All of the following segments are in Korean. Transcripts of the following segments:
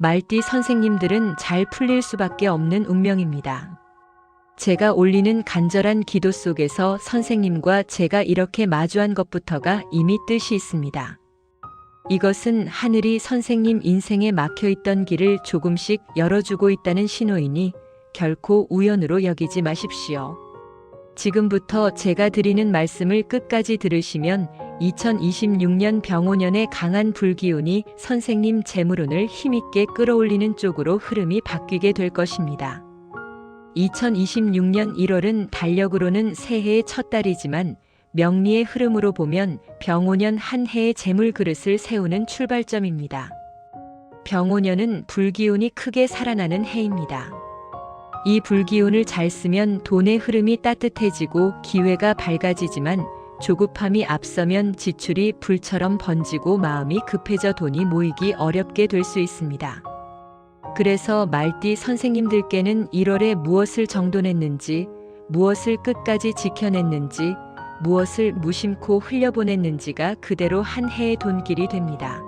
말띠 선생님들은 잘 풀릴 수밖에 없는 운명입니다. 제가 올리는 간절한 기도 속에서 선생님과 제가 이렇게 마주한 것부터가 이미 뜻이 있습니다. 이것은 하늘이 선생님 인생에 막혀있던 길을 조금씩 열어주고 있다는 신호이니 결코 우연으로 여기지 마십시오. 지금부터 제가 드리는 말씀을 끝까지 들으시면 2026년 병오년의 강한 불기운이 선생님 재물운을 힘있게 끌어올리는 쪽으로 흐름이 바뀌게 될 것입니다. 2026년 1월은 달력으로는 새해의 첫 달이지만 명리의 흐름으로 보면 병오년 한 해의 재물 그릇을 세우는 출발점입니다. 병오년은 불기운이 크게 살아나는 해입니다. 이 불기운을 잘 쓰면 돈의 흐름이 따뜻해지고 기회가 밝아지지만 조급함이 앞서면 지출이 불처럼 번지고 마음이 급해져 돈이 모이기 어렵게 될 수 있습니다. 그래서 말띠 선생님들께는 1월에 무엇을 정돈했는지, 무엇을 끝까지 지켜냈는지, 무엇을 무심코 흘려보냈는지가 그대로 한 해의 돈길이 됩니다.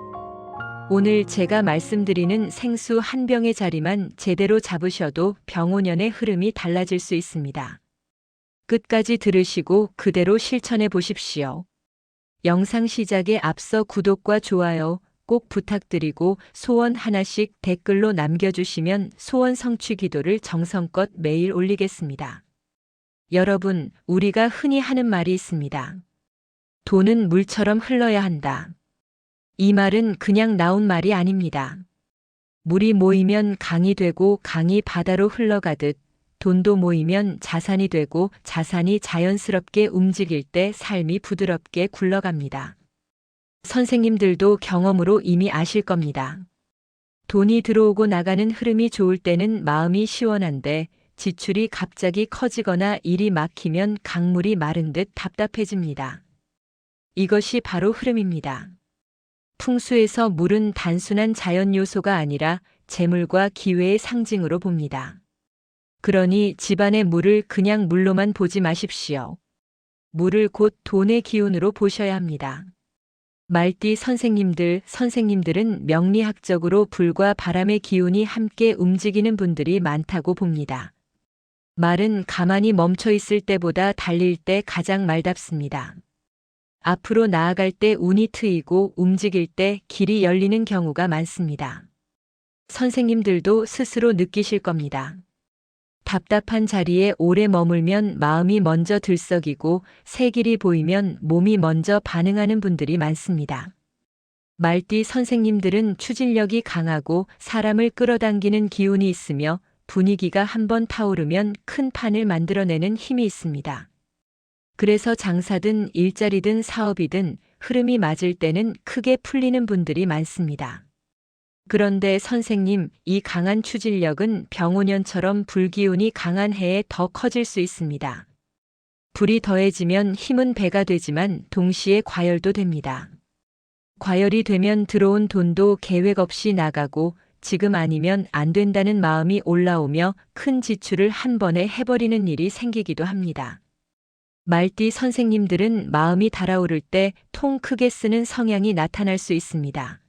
오늘 제가 말씀드리는 생수 한 병의 자리만 제대로 잡으셔도 병오년의 흐름이 달라질 수 있습니다. 끝까지 들으시고 그대로 실천해 보십시오. 영상 시작에 앞서 구독과 좋아요 꼭 부탁드리고 소원 하나씩 댓글로 남겨주시면 소원 성취 기도를 정성껏 매일 올리겠습니다. 여러분, 우리가 흔히 하는 말이 있습니다. 돈은 물처럼 흘러야 한다. 이 말은 그냥 나온 말이 아닙니다. 물이 모이면 강이 되고 강이 바다로 흘러가듯 돈도 모이면 자산이 되고 자산이 자연스럽게 움직일 때 삶이 부드럽게 굴러갑니다. 선생님들도 경험으로 이미 아실 겁니다. 돈이 들어오고 나가는 흐름이 좋을 때는 마음이 시원한데 지출이 갑자기 커지거나 일이 막히면 강물이 마른 듯 답답해집니다. 이것이 바로 흐름입니다. 풍수에서 물은 단순한 자연 요소가 아니라 재물과 기회의 상징으로 봅니다. 그러니 집안의 물을 그냥 물로만 보지 마십시오. 물을 곧 돈의 기운으로 보셔야 합니다. 말띠 선생님들은 명리학적으로 불과 바람의 기운이 함께 움직이는 분들이 많다고 봅니다. 말은 가만히 멈춰 있을 때보다 달릴 때 가장 말답습니다. 앞으로 나아갈 때 운이 트이고 움직일 때 길이 열리는 경우가 많습니다. 선생님들도 스스로 느끼실 겁니다. 답답한 자리에 오래 머물면 마음이 먼저 들썩이고 새 길이 보이면 몸이 먼저 반응하는 분들이 많습니다. 말띠 선생님들은 추진력이 강하고 사람을 끌어당기는 기운이 있으며 분위기가 한번 타오르면 큰 판을 만들어내는 힘이 있습니다. 그래서 장사든 일자리든 사업이든 흐름이 맞을 때는 크게 풀리는 분들이 많습니다. 그런데 선생님, 이 강한 추진력은 병오년처럼 불기운이 강한 해에 더 커질 수 있습니다. 불이 더해지면 힘은 배가 되지만 동시에 과열도 됩니다. 과열이 되면 들어온 돈도 계획 없이 나가고 지금 아니면 안 된다는 마음이 올라오며 큰 지출을 한 번에 해버리는 일이 생기기도 합니다. 말띠 선생님들은 마음이 달아오를 때 통 크게 쓰는 성향이 나타날 수 있습니다.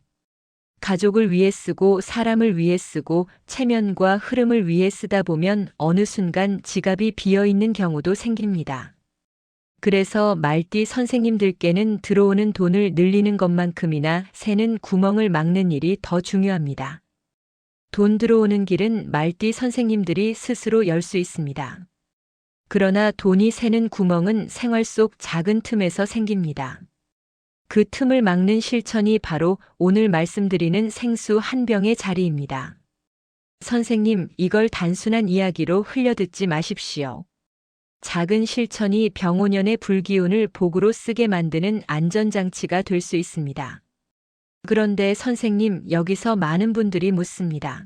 가족을 위해 쓰고 사람을 위해 쓰고 체면과 흐름을 위해 쓰다 보면 어느 순간 지갑이 비어있는 경우도 생깁니다. 그래서 말띠 선생님들께는 들어오는 돈을 늘리는 것만큼이나 새는 구멍을 막는 일이 더 중요합니다. 돈 들어오는 길은 말띠 선생님들이 스스로 열 수 있습니다. 그러나 돈이 새는 구멍은 생활 속 작은 틈에서 생깁니다. 그 틈을 막는 실천이 바로 오늘 말씀드리는 생수 한 병의 자리입니다. 선생님, 이걸 단순한 이야기로 흘려듣지 마십시오. 작은 실천이 병오년의 불기운을 복으로 쓰게 만드는 안전장치가 될 수 있습니다. 그런데 선생님, 여기서 많은 분들이 묻습니다.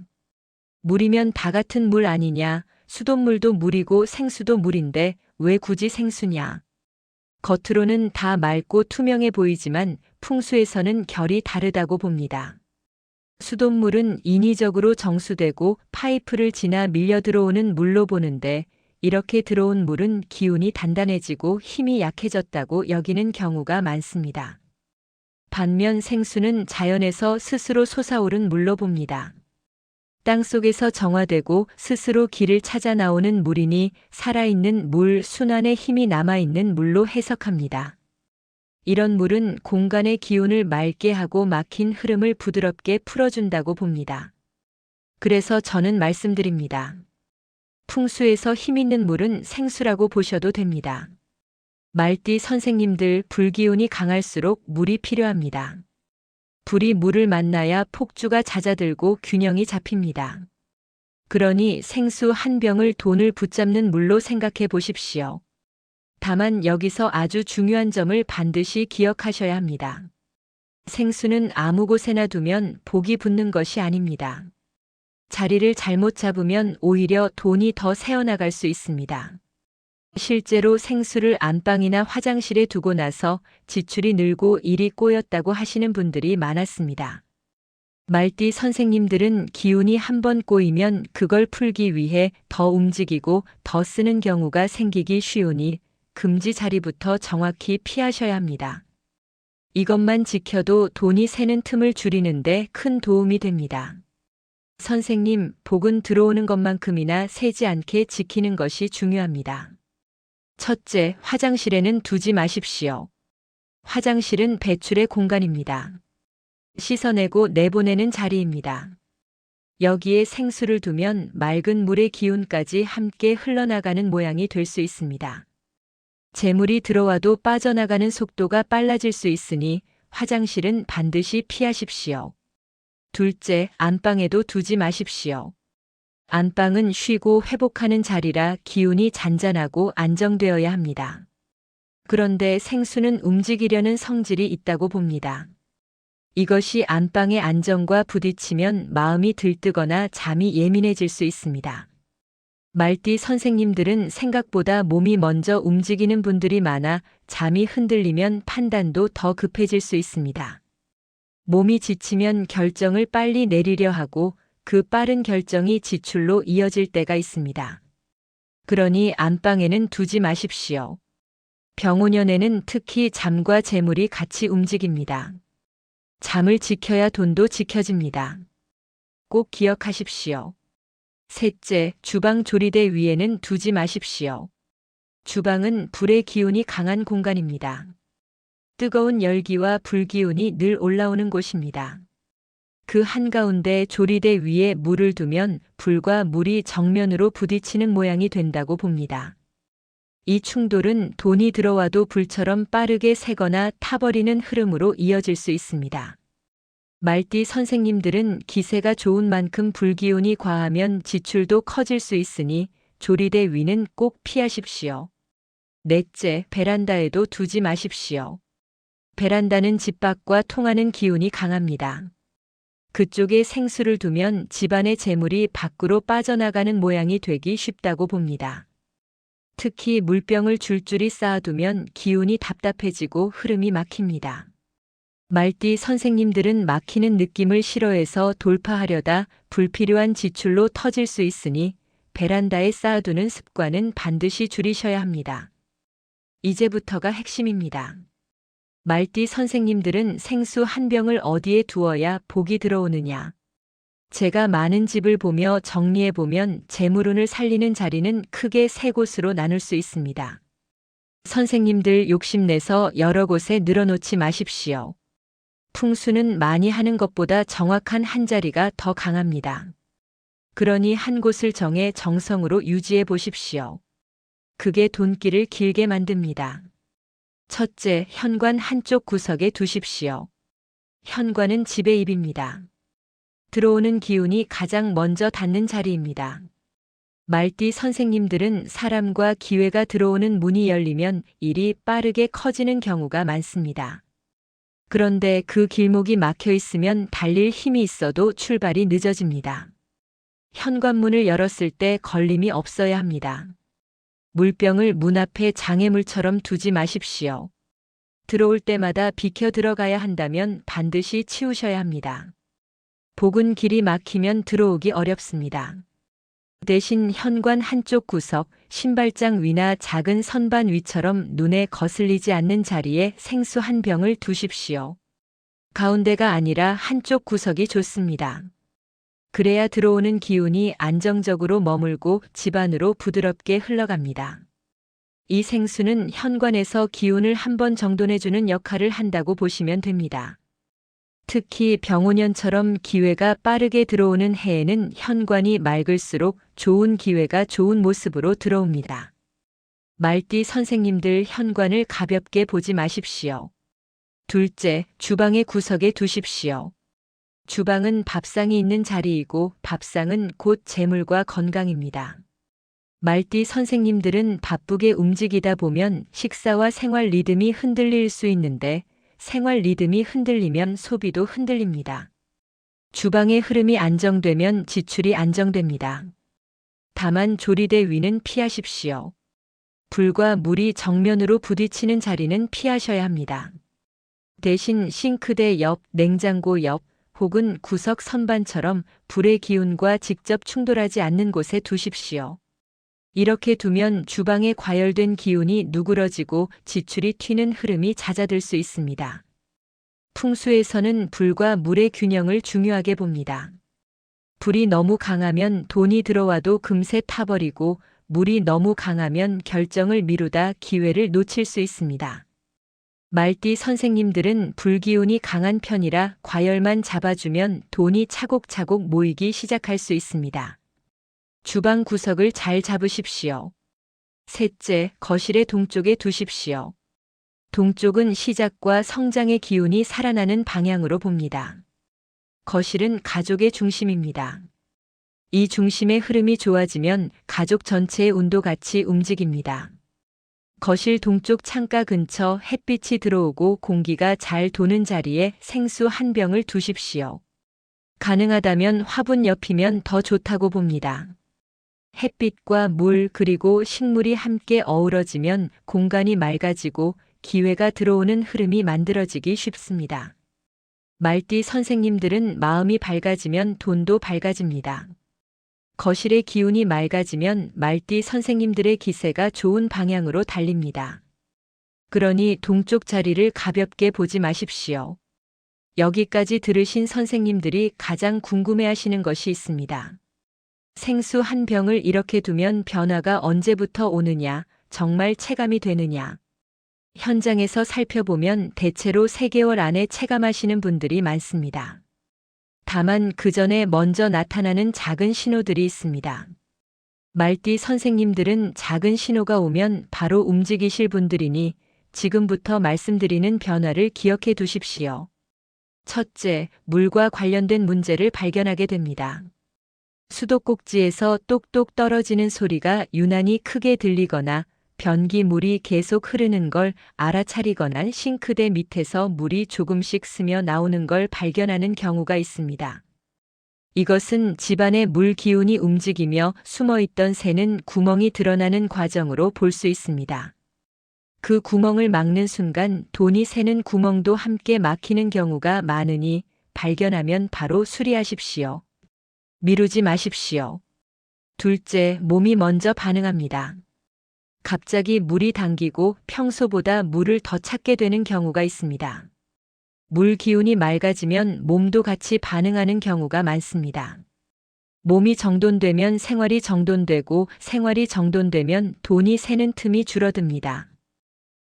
물이면 다 같은 물 아니냐? 수돗물도 물이고 생수도 물인데 왜 굳이 생수냐? 겉으로는 다 맑고 투명해 보이지만 풍수에서는 결이 다르다고 봅니다. 수돗물은 인위적으로 정수되고 파이프를 지나 밀려 들어오는 물로 보는데 이렇게 들어온 물은 기운이 단단해지고 힘이 약해졌다고 여기는 경우가 많습니다. 반면 생수는 자연에서 스스로 솟아오른 물로 봅니다. 땅속에서 정화되고 스스로 길을 찾아 나오는 물이니 살아있는 물, 순환의 힘이 남아있는 물로 해석합니다. 이런 물은 공간의 기운을 맑게 하고 막힌 흐름을 부드럽게 풀어준다고 봅니다. 그래서 저는 말씀드립니다. 풍수에서 힘 있는 물은 생수라고 보셔도 됩니다. 말띠 선생님들, 불기운이 강할수록 물이 필요합니다. 불이 물을 만나야 폭주가 잦아들고 균형이 잡힙니다. 그러니 생수 한 병을 돈을 붙잡는 물로 생각해 보십시오. 다만 여기서 아주 중요한 점을 반드시 기억하셔야 합니다. 생수는 아무 곳에나 두면 복이 붙는 것이 아닙니다. 자리를 잘못 잡으면 오히려 돈이 더 새어나갈 수 있습니다. 실제로 생수를 안방이나 화장실에 두고 나서 지출이 늘고 일이 꼬였다고 하시는 분들이 많았습니다. 말띠 선생님들은 기운이 한번 꼬이면 그걸 풀기 위해 더 움직이고 더 쓰는 경우가 생기기 쉬우니 금지 자리부터 정확히 피하셔야 합니다. 이것만 지켜도 돈이 새는 틈을 줄이는데 큰 도움이 됩니다. 선생님, 복은 들어오는 것만큼이나 새지 않게 지키는 것이 중요합니다. 첫째, 화장실에는 두지 마십시오. 화장실은 배출의 공간입니다. 씻어내고 내보내는 자리입니다. 여기에 생수를 두면 맑은 물의 기운까지 함께 흘러나가는 모양이 될 수 있습니다. 재물이 들어와도 빠져나가는 속도가 빨라질 수 있으니 화장실은 반드시 피하십시오. 둘째, 안방에도 두지 마십시오. 안방은 쉬고 회복하는 자리라 기운이 잔잔하고 안정되어야 합니다. 그런데 생수는 움직이려는 성질이 있다고 봅니다. 이것이 안방의 안정과 부딪히면 마음이 들뜨거나 잠이 예민해질 수 있습니다. 말띠 선생님들은 생각보다 몸이 먼저 움직이는 분들이 많아 잠이 흔들리면 판단도 더 급해질 수 있습니다. 몸이 지치면 결정을 빨리 내리려 하고 그 빠른 결정이 지출로 이어질 때가 있습니다. 그러니 안방에는 두지 마십시오. 병오년에는 특히 잠과 재물이 같이 움직입니다. 잠을 지켜야 돈도 지켜집니다. 꼭 기억하십시오. 셋째, 주방 조리대 위에는 두지 마십시오. 주방은 불의 기운이 강한 공간입니다. 뜨거운 열기와 불기운이 늘 올라오는 곳입니다. 그 한가운데 조리대 위에 물을 두면 불과 물이 정면으로 부딪히는 모양이 된다고 봅니다. 이 충돌은 돈이 들어와도 불처럼 빠르게 새거나 타버리는 흐름으로 이어질 수 있습니다. 말띠 선생님들은 기세가 좋은 만큼 불기운이 과하면 지출도 커질 수 있으니 조리대 위는 꼭 피하십시오. 넷째, 베란다에도 두지 마십시오. 베란다는 집 밖과 통하는 기운이 강합니다. 그쪽에 생수를 두면 집안의 재물이 밖으로 빠져나가는 모양이 되기 쉽다고 봅니다. 특히 물병을 줄줄이 쌓아두면 기운이 답답해지고 흐름이 막힙니다. 말띠 선생님들은 막히는 느낌을 싫어해서 돌파하려다 불필요한 지출로 터질 수 있으니 베란다에 쌓아두는 습관은 반드시 줄이셔야 합니다. 이제부터가 핵심입니다. 말띠 선생님들은 생수 한 병을 어디에 두어야 복이 들어오느냐. 제가 많은 집을 보며 정리해보면 재물운을 살리는 자리는 크게 세 곳으로 나눌 수 있습니다. 선생님들 욕심내서 여러 곳에 늘어놓지 마십시오. 풍수는 많이 하는 것보다 정확한 한 자리가 더 강합니다. 그러니 한 곳을 정해 정성으로 유지해 보십시오. 그게 돈길을 길게 만듭니다. 첫째, 현관 한쪽 구석에 두십시오. 현관은 집의 입입니다. 들어오는 기운이 가장 먼저 닿는 자리입니다. 말띠 선생님들은 사람과 기회가 들어오는 문이 열리면 일이 빠르게 커지는 경우가 많습니다. 그런데 그 길목이 막혀 있으면 달릴 힘이 있어도 출발이 늦어집니다. 현관문을 열었을 때 걸림이 없어야 합니다. 물병을 문 앞에 장애물처럼 두지 마십시오. 들어올 때마다 비켜 들어가야 한다면 반드시 치우셔야 합니다. 복은 길이 막히면 들어오기 어렵습니다. 대신 현관 한쪽 구석, 신발장 위나 작은 선반 위처럼 눈에 거슬리지 않는 자리에 생수 한 병을 두십시오. 가운데가 아니라 한쪽 구석이 좋습니다. 그래야 들어오는 기운이 안정적으로 머물고 집안으로 부드럽게 흘러갑니다. 이 생수는 현관에서 기운을 한 번 정돈해주는 역할을 한다고 보시면 됩니다. 특히 병오년처럼 기회가 빠르게 들어오는 해에는 현관이 맑을수록 좋은 기회가 좋은 모습으로 들어옵니다. 말띠 선생님들 현관을 가볍게 보지 마십시오. 둘째, 주방의 구석에 두십시오. 주방은 밥상이 있는 자리이고 밥상은 곧 재물과 건강입니다. 말띠 선생님들은 바쁘게 움직이다 보면 식사와 생활 리듬이 흔들릴 수 있는데 생활 리듬이 흔들리면 소비도 흔들립니다. 주방의 흐름이 안정되면 지출이 안정됩니다. 다만 조리대 위는 피하십시오. 불과 물이 정면으로 부딪히는 자리는 피하셔야 합니다. 대신 싱크대 옆, 냉장고 옆, 혹은 구석 선반처럼 불의 기운과 직접 충돌하지 않는 곳에 두십시오. 이렇게 두면 주방에 과열된 기운이 누그러지고 지출이 튀는 흐름이 잦아들 수 있습니다. 풍수에서는 불과 물의 균형을 중요하게 봅니다. 불이 너무 강하면 돈이 들어와도 금세 타버리고 물이 너무 강하면 결정을 미루다 기회를 놓칠 수 있습니다. 말띠 선생님들은 불기운이 강한 편이라 과열만 잡아주면 돈이 차곡차곡 모이기 시작할 수 있습니다. 주방 구석을 잘 잡으십시오. 셋째, 거실의 동쪽에 두십시오. 동쪽은 시작과 성장의 기운이 살아나는 방향으로 봅니다. 거실은 가족의 중심입니다. 이 중심의 흐름이 좋아지면 가족 전체의 운도 같이 움직입니다. 거실 동쪽 창가 근처 햇빛이 들어오고 공기가 잘 도는 자리에 생수 한 병을 두십시오. 가능하다면 화분 옆이면 더 좋다고 봅니다. 햇빛과 물 그리고 식물이 함께 어우러지면 공간이 맑아지고 기회가 들어오는 흐름이 만들어지기 쉽습니다. 말띠 선생님들은 마음이 밝아지면 돈도 밝아집니다. 거실의 기운이 맑아지면 말띠 선생님들의 기세가 좋은 방향으로 달립니다. 그러니 동쪽 자리를 가볍게 보지 마십시오. 여기까지 들으신 선생님들이 가장 궁금해하시는 것이 있습니다. 생수 한 병을 이렇게 두면 변화가 언제부터 오느냐, 정말 체감이 되느냐. 현장에서 살펴보면 대체로 3개월 안에 체감하시는 분들이 많습니다. 다만 그 전에 먼저 나타나는 작은 신호들이 있습니다. 말띠 선생님들은 작은 신호가 오면 바로 움직이실 분들이니 지금부터 말씀드리는 변화를 기억해 두십시오. 첫째, 물과 관련된 문제를 발견하게 됩니다. 수도꼭지에서 똑똑 떨어지는 소리가 유난히 크게 들리거나 변기물이 계속 흐르는 걸 알아차리거나 싱크대 밑에서 물이 조금씩 스며 나오는 걸 발견하는 경우가 있습니다. 이것은 집안의 물 기운이 움직이며 숨어있던 새는 구멍이 드러나는 과정으로 볼 수 있습니다. 그 구멍을 막는 순간 돈이 새는 구멍도 함께 막히는 경우가 많으니 발견하면 바로 수리하십시오. 미루지 마십시오. 둘째, 몸이 먼저 반응합니다. 갑자기 물이 당기고 평소보다 물을 더 찾게 되는 경우가 있습니다. 물 기운이 맑아지면 몸도 같이 반응하는 경우가 많습니다. 몸이 정돈되면 생활이 정돈되고 생활이 정돈되면 돈이 새는 틈이 줄어듭니다.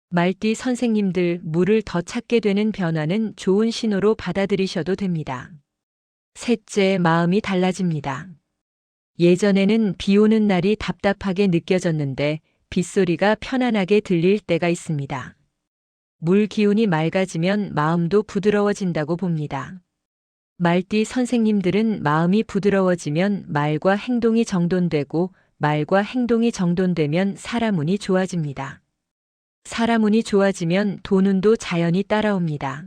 말띠 선생님들 물을 더 찾게 되는 변화는 좋은 신호로 받아들이셔도 됩니다. 셋째, 마음이 달라집니다. 예전에는 비 오는 날이 답답하게 느껴졌는데 빗소리가 편안하게 들릴 때가 있습니다. 물 기운이 맑아지면 마음도 부드러워진다고 봅니다. 말띠 선생님들은 마음이 부드러워지면 말과 행동이 정돈되고 말과 행동이 정돈되면 사람 운이 좋아집니다. 사람 운이 좋아지면 돈 운도 자연히 따라옵니다.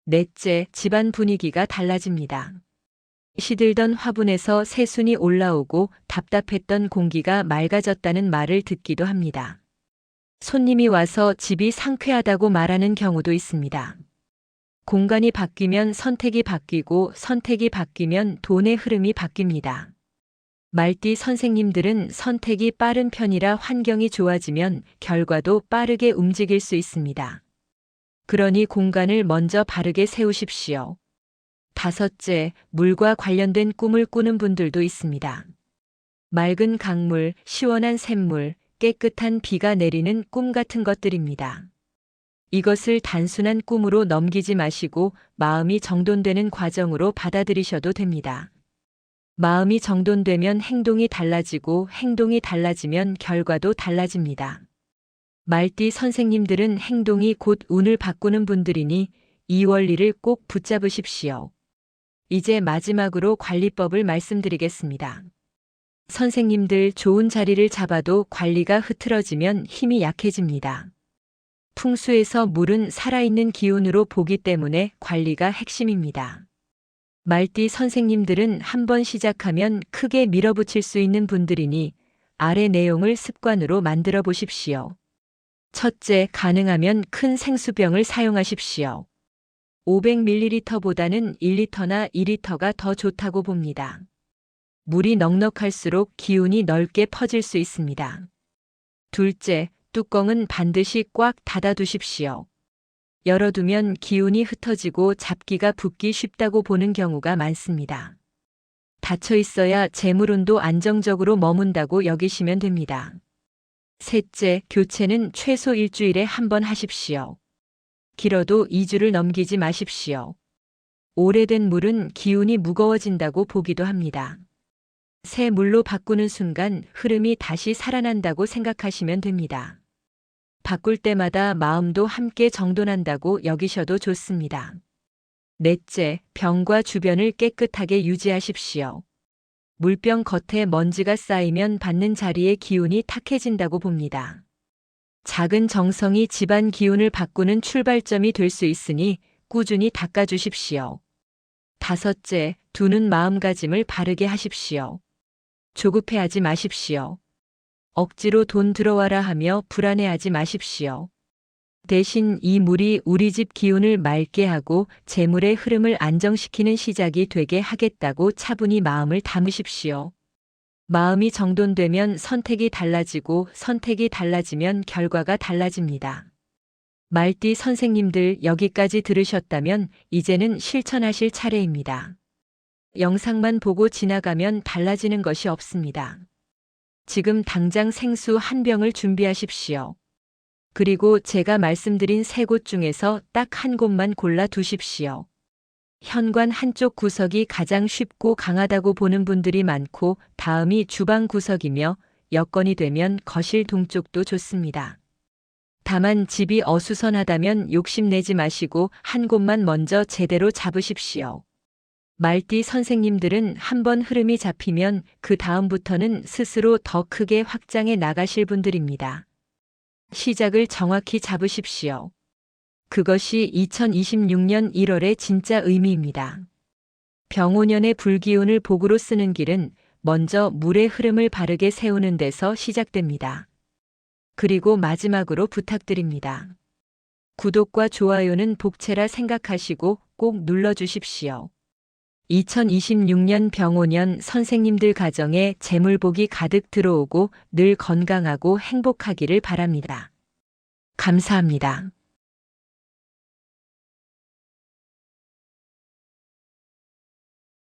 넷째, 집안 분위기가 달라집니다. 시들던 화분에서 새순이 올라오고 답답했던 공기가 맑아졌다는 말을 듣기도 합니다. 손님이 와서 집이 상쾌하다고 말하는 경우도 있습니다. 공간이 바뀌면 선택이 바뀌고 선택이 바뀌면 돈의 흐름이 바뀝니다. 말띠 선생님들은 선택이 빠른 편이라 환경이 좋아지면 결과도 빠르게 움직일 수 있습니다. 그러니 공간을 먼저 바르게 세우십시오. 5째, 물과 관련된 꿈을 꾸는 분들도 있습니다. 맑은 강물, 시원한 샘물, 깨끗한 비가 내리는 꿈 같은 것들입니다. 이것을 단순한 꿈으로 넘기지 마시고 마음이 정돈되는 과정으로 받아들이셔도 됩니다. 마음이 정돈되면 행동이 달라지고 행동이 달라지면 결과도 달라집니다. 말띠 선생님들은 행동이 곧 운을 바꾸는 분들이니 이 원리를 꼭 붙잡으십시오. 이제 마지막으로 관리법을 말씀드리겠습니다. 선생님들, 좋은 자리를 잡아도 관리가 흐트러지면 힘이 약해집니다. 풍수에서 물은 살아있는 기운으로 보기 때문에 관리가 핵심입니다. 말띠 선생님들은 한번 시작하면 크게 밀어붙일 수 있는 분들이니 아래 내용을 습관으로 만들어 보십시오. 첫째, 가능하면 큰 생수병을 사용하십시오. 500ml보다는 1리터나 2리터가 더 좋다고 봅니다. 물이 넉넉할수록 기운이 넓게 퍼질 수 있습니다. 둘째, 뚜껑은 반드시 꽉 닫아두십시오. 열어두면 기운이 흩어지고 잡기가 붙기 쉽다고 보는 경우가 많습니다. 닫혀 있어야 재물운도 안정적으로 머문다고 여기시면 됩니다. 셋째, 교체는 최소 일주일에 한 번 하십시오. 길어도 2주를 넘기지 마십시오. 오래된 물은 기운이 무거워진다고 보기도 합니다. 새 물로 바꾸는 순간 흐름이 다시 살아난다고 생각하시면 됩니다. 바꿀 때마다 마음도 함께 정돈한다고 여기셔도 좋습니다. 넷째, 병과 주변을 깨끗하게 유지하십시오. 물병 겉에 먼지가 쌓이면 받는 자리에 기운이 탁해진다고 봅니다. 작은 정성이 집안 기운을 바꾸는 출발점이 될 수 있으니 꾸준히 닦아주십시오. 다섯째, 두는 마음가짐을 바르게 하십시오. 조급해하지 마십시오. 억지로 돈 들어와라 하며 불안해하지 마십시오. 대신 이 물이 우리 집 기운을 맑게 하고 재물의 흐름을 안정시키는 시작이 되게 하겠다고 차분히 마음을 담으십시오. 마음이 정돈되면 선택이 달라지고 선택이 달라지면 결과가 달라집니다. 말띠 선생님들, 여기까지 들으셨다면 이제는 실천하실 차례입니다. 영상만 보고 지나가면 달라지는 것이 없습니다. 지금 당장 생수 한 병을 준비하십시오. 그리고 제가 말씀드린 3곳 중에서 딱 한 곳만 골라 두십시오. 현관 한쪽 구석이 가장 쉽고 강하다고 보는 분들이 많고 다음이 주방 구석이며 여건이 되면 거실 동쪽도 좋습니다. 다만 집이 어수선하다면 욕심내지 마시고 한 곳만 먼저 제대로 잡으십시오. 말띠 선생님들은 한번 흐름이 잡히면 그 다음부터는 스스로 더 크게 확장해 나가실 분들입니다. 시작을 정확히 잡으십시오. 그것이 2026년 1월의 진짜 의미입니다. 병오년의 불기운을 복으로 쓰는 길은 먼저 물의 흐름을 바르게 세우는 데서 시작됩니다. 그리고 마지막으로 부탁드립니다. 구독과 좋아요는 복채라 생각하시고 꼭 눌러주십시오. 2026년 병오년 선생님들 가정에 재물복이 가득 들어오고 늘 건강하고 행복하기를 바랍니다. 감사합니다.